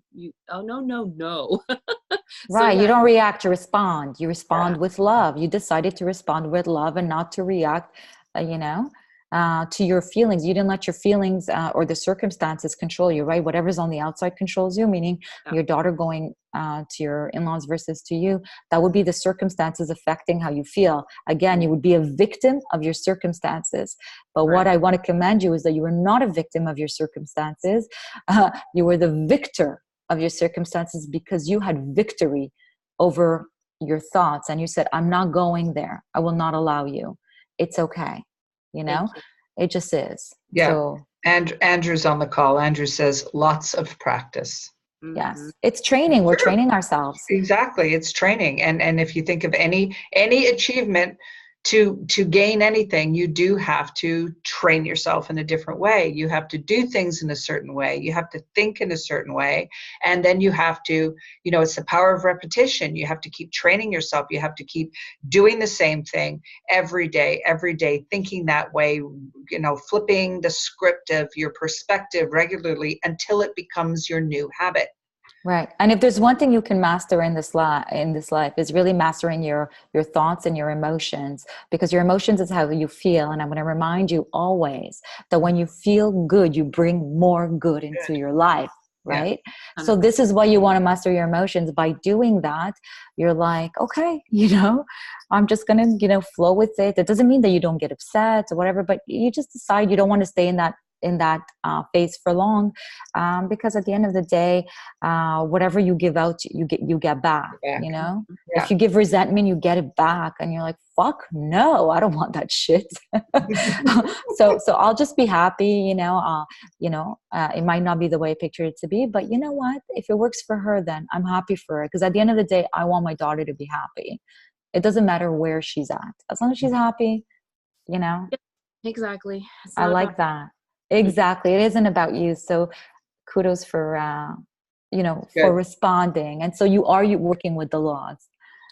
Oh no. Right. You don't react, you respond. You respond with love. You decided to respond with love and not to react, to your feelings. You didn't let your feelings or the circumstances control you, right? Whatever's on the outside controls you, meaning your daughter going to your in-laws versus to you. That would be the circumstances affecting how you feel. Again, you would be a victim of your circumstances. But what I want to commend you is that you were not a victim of your circumstances. You were the victor of your circumstances, because you had victory over your thoughts, and you said, I'm not going there. I will not allow you. It's okay. It just is. Yeah. So, and Andrew's on the call. Andrew says lots of practice. yes, it's training. We're training ourselves. Exactly. It's training. And if you think of any achievement, to gain anything, you do have to train yourself in a different way. You have to do things in a certain way. You have to think in a certain way. And then you have to, it's the power of repetition. You have to keep training yourself. You have to keep doing the same thing every day, thinking that way, flipping the script of your perspective regularly until it becomes your new habit. Right. And if there's one thing you can master in this life is really mastering your thoughts and your emotions, because your emotions is how you feel. And I'm going to remind you always that when you feel good, you bring more good into your life. Right. Yeah. So this is why you want to master your emotions. By doing that, you're like, okay, I'm just going to, flow with it. It doesn't mean that you don't get upset or whatever, but you just decide you don't want to stay in that phase for long, because at the end of the day, whatever you give out, you get back. If you give resentment, you get it back, and you're like, fuck no, I don't want that shit. so I'll just be happy. It might not be the way I pictured it to be, but you know what, if it works for her, then I'm happy for her, because at the end of the day, I want my daughter to be happy. It doesn't matter where she's at, as long as she's happy. Exactly. I like that. Exactly. It isn't about you. So kudos for for responding. And so you working with the laws.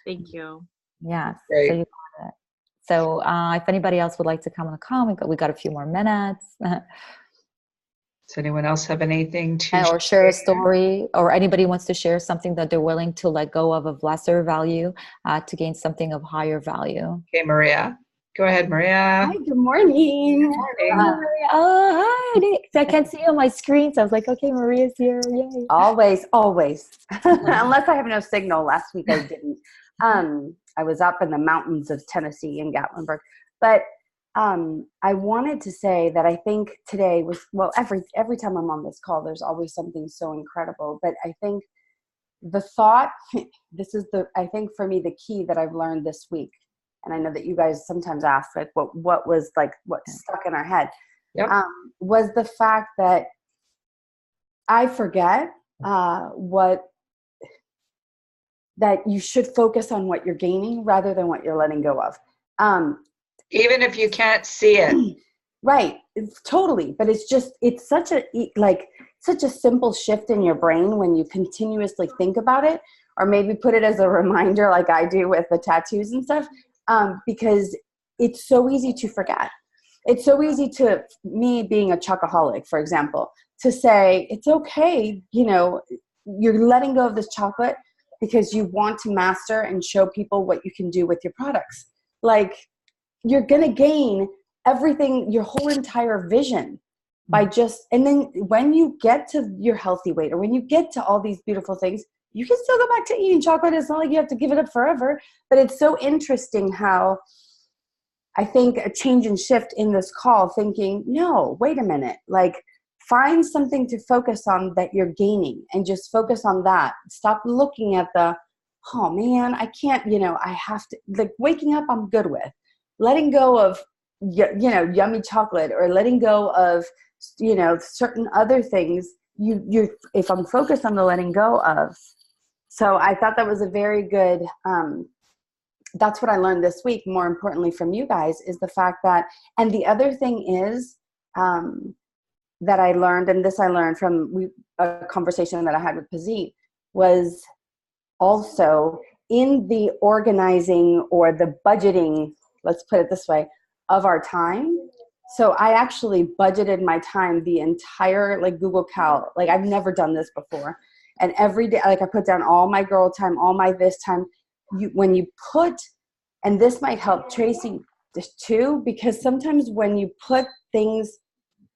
Thank you. Yes. Great. So you got it. So if anybody else would like to come on the call, we got a few more minutes. Does anyone else have anything to or share a story, or anybody wants to share something that they're willing to let go of lesser value to gain something of higher value? Okay, Maria. Go ahead, Maria. Hi, good morning. Good morning. Maria. Oh, hi. I can't see you on my screen, so I was like, okay, Maria's here. Yay. Always. Unless I have no signal. Last week I didn't. I was up in the mountains of Tennessee in Gatlinburg. But I wanted to say that I think today was, well, every time I'm on this call, there's always something so incredible. But I think the thought, I think for me, the key that I've learned this week, and I know that you guys sometimes ask, like, what was like, what stuck in our head, was the fact that I forget that you should focus on what you're gaining rather than what you're letting go of. Even if you can't see it. Right. Totally. But it's such a simple shift in your brain when you continuously think about it, or maybe put it as a reminder like I do with the tattoos and stuff, because it's so easy to forget. It's so easy to, me being a chocoholic, for example, to say, it's okay, you're letting go of this chocolate because you want to master and show people what you can do with your products. Like, you're going to gain everything, your whole entire vision by and then when you get to your healthy weight, or when you get to all these beautiful things, you can still go back to eating chocolate. It's not like you have to give it up forever. But it's so interesting how I think a change and shift in this call, thinking, no, wait a minute, like, find something to focus on that you're gaining and just focus on that. Stop looking at oh man, I can't, I have to, like, waking up I'm good with. Letting go of, yummy chocolate, or letting go of, certain other things, if I'm focused on the letting go of. So I thought that was a very good, that's what I learned this week, more importantly from you guys, is the fact that, and the other thing is, that I learned, and this I learned from a conversation that I had with Pazit, was also in the organizing or the budgeting, let's put it this way, of our time. So I actually budgeted my time, the entire, like, Google Cal, like, I've never done this before. And every day, like, I put down all my girl time, all my this time. When you put, and this might help Tracy too, because sometimes when you put things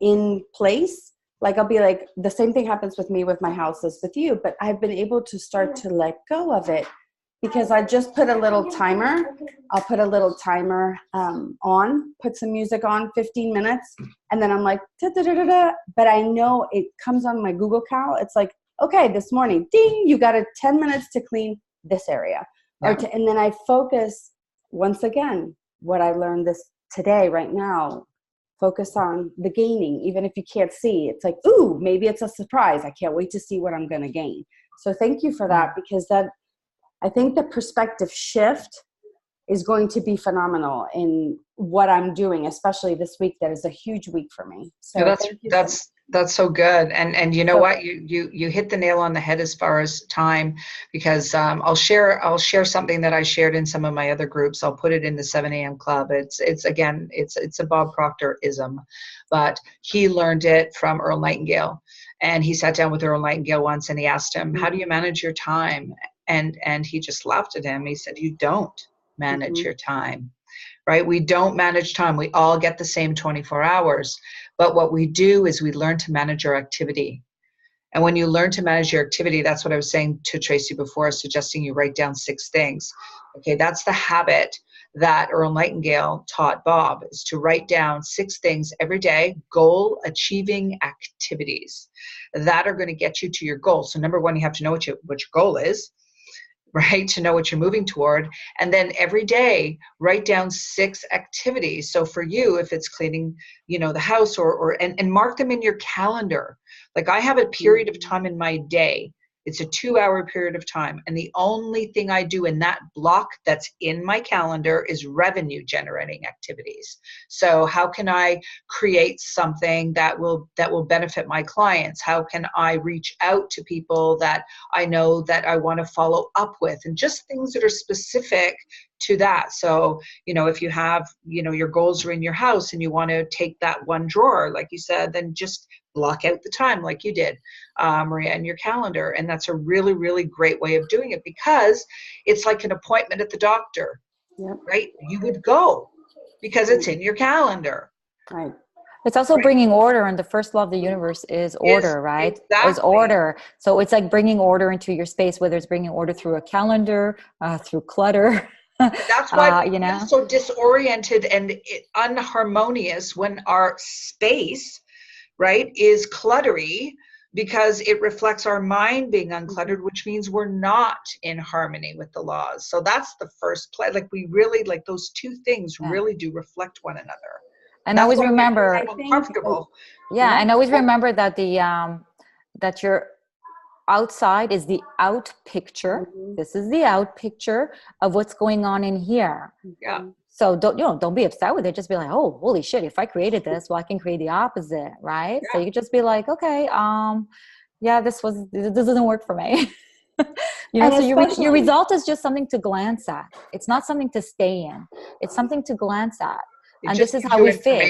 in place, like, I'll be like, the same thing happens with me with my house as with you, but I've been able to start to let go of it because I just put a little timer. I'll put a little timer on, put some music on, 15 minutes, and then I'm like, da, da, da, da, da. But I know it comes on my Google Cal. It's like, okay, this morning, ding, you got 10 minutes to clean this area. Yeah. And then I focus, once again, what I learned today, right now, focus on the gaining, even if you can't see. It's like, ooh, maybe it's a surprise. I can't wait to see what I'm going to gain. So thank you for that, because I think the perspective shift is going to be phenomenal in what I'm doing, especially this week. That is a huge week for me. So yeah, that's so good. And you know what, you hit the nail on the head as far as time, because I'll share something that I shared in some of my other groups. I'll put it in the 7 a.m. club. It's a Bob Proctor-ism, but he learned it from Earl Nightingale. And he sat down with Earl Nightingale once and he asked him, how do you manage your time? And he just laughed at him. He said, you don't manage your time, right? We don't manage time. We all get the same 24 hours. But what we do is we learn to manage our activity. And when you learn to manage your activity, that's what I was saying to Tracy before, suggesting you write down 6 things. Okay, that's the habit that Earl Nightingale taught Bob, is to write down 6 things every day, goal achieving activities that are going to get you to your goal. So number 1, you have to know what your goal is, right? To know what you're moving toward. And then every day, write down 6 activities. So for you, if it's cleaning, the house and mark them in your calendar. Like, I have a period of time in my day. It's a 2-hour period of time. And the only thing I do in that block that's in my calendar is revenue generating activities. So how can I create something that will benefit my clients? How can I reach out to people that I know that I want to follow up with, and just things that are specific to that. So, if you have, your goals are in your house and you want to take that one drawer, like you said, then just block out the time like you did, Maria, in your calendar. And that's a really, really great way of doing it, because it's like an appointment at the doctor, right? You would go because it's in your calendar. Right. It's also bringing order, and the first law of the universe is order, right? Exactly. Is order. So it's like bringing order into your space, whether it's bringing order through a calendar, through clutter. That's why we feel so disoriented and unharmonious when our space, right, is cluttery, because it reflects our mind being uncluttered, which means we're not in harmony with the laws. So that's the first play. Like, we really, like, those two things really do reflect one another. And always remember, uncomfortable. And always remember that that your outside is the out picture. This is the out picture of what's going on in here. Yeah. So don't be upset with it. Just be like, oh, holy shit, if I created this, well, I can create the opposite, right? Yeah. So you just be like, okay, this doesn't work for me. So your result is just something to glance at. It's not something to stay in. It's something to glance at. And this is how we fit.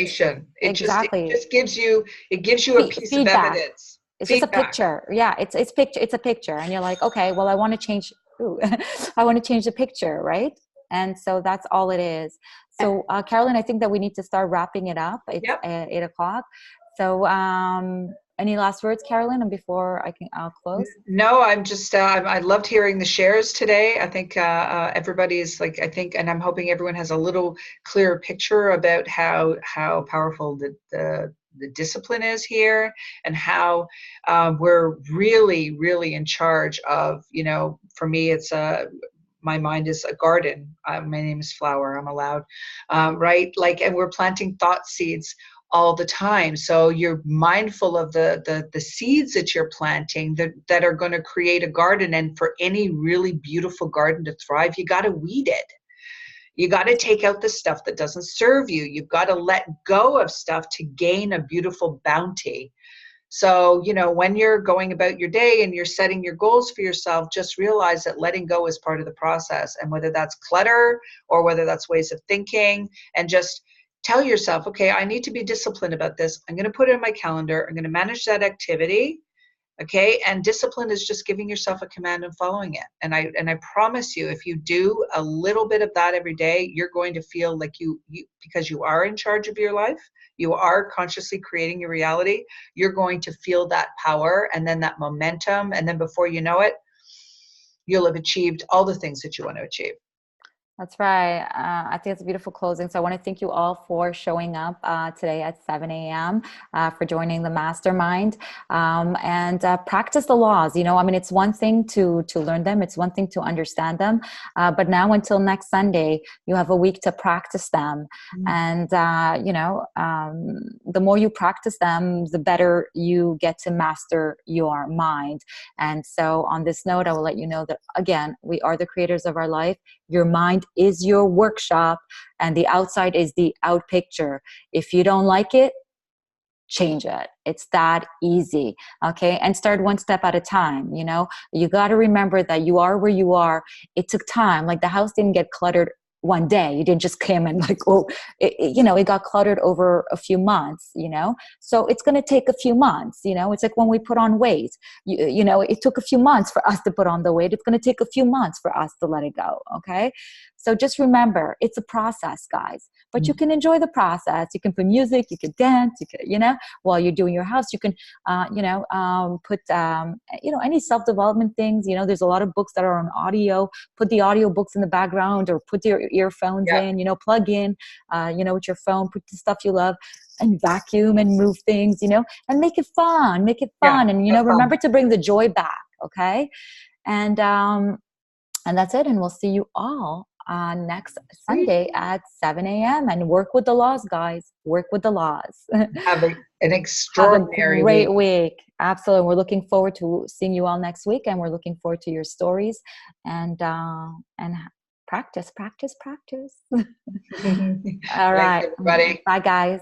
Exactly. It gives you a piece feedback. Of evidence. It's just a picture. Yeah, it's a picture. And you're like, okay, well, I want to change the picture, right? And so that's all it is. So Carolyn, I think that we need to start wrapping it up. It's 8:00. So any last words, Carolyn, and before I'll close? No, I'm just, I loved hearing the shares today. I think everybody's and I'm hoping everyone has a little clearer picture about how powerful the discipline is here, and how we're really, really in charge of, for me, it's my mind is a garden. My name is Flower. I'm allowed, right? And we're planting thought seeds all the time. So you're mindful of the seeds that you're planting that are going to create a garden. And for any really beautiful garden to thrive, you got to weed it. You got to take out the stuff that doesn't serve you. You've got to let go of stuff to gain a beautiful bounty. So, when you're going about your day and you're setting your goals for yourself, just realize that letting go is part of the process. And whether that's clutter or whether that's ways of thinking, and just tell yourself, okay, I need to be disciplined about this. I'm going to put it in my calendar. I'm going to manage that activity. Okay. And discipline is just giving yourself a command and following it. And I promise you, if you do a little bit of that every day, you're going to feel like you because you are in charge of your life, you are consciously creating your reality, you're going to feel that power and then that momentum. And then before you know it, you'll have achieved all the things that you want to achieve. That's right. I think it's a beautiful closing. So I want to thank you all for showing up today at 7 a.m., for joining the Mastermind, and practice the laws. It's one thing to learn them. It's one thing to understand them. But now until next Sunday, you have a week to practice them. And, the more you practice them, the better you get to master your mind. And so on this note, I will let you know that, again, we are the creators of our life. Your mind is your workshop, and the outside is the out picture. If you don't like it, change it. It's that easy. Okay. And start one step at a time. You got to remember that you are where you are. It took time. Like, the house didn't get cluttered one day. You didn't just come and it got cluttered over a few months, so it's going to take a few months. It's like when we put on weight, it took a few months for us to put on the weight. It's going to take a few months for us to let it go. Okay. So just remember, it's a process, guys, but you can enjoy the process. You can put music, you can dance, you can, while you're doing your house, you can, put, any self-development things. There's a lot of books that are on audio. Put the audio books in the background, or put your earphones in, plug in, with your phone, put the stuff you love, and vacuum and move things, and make it fun, and, remember to bring the joy back. Okay. And that's it. And we'll see you all next Sunday at 7 a.m. and work with the laws, guys. Work with the laws. Have an extraordinary great week. Absolutely. We're looking forward to seeing you all next week, and we're looking forward to your stories and practice. All right. Thanks, everybody. Bye, guys.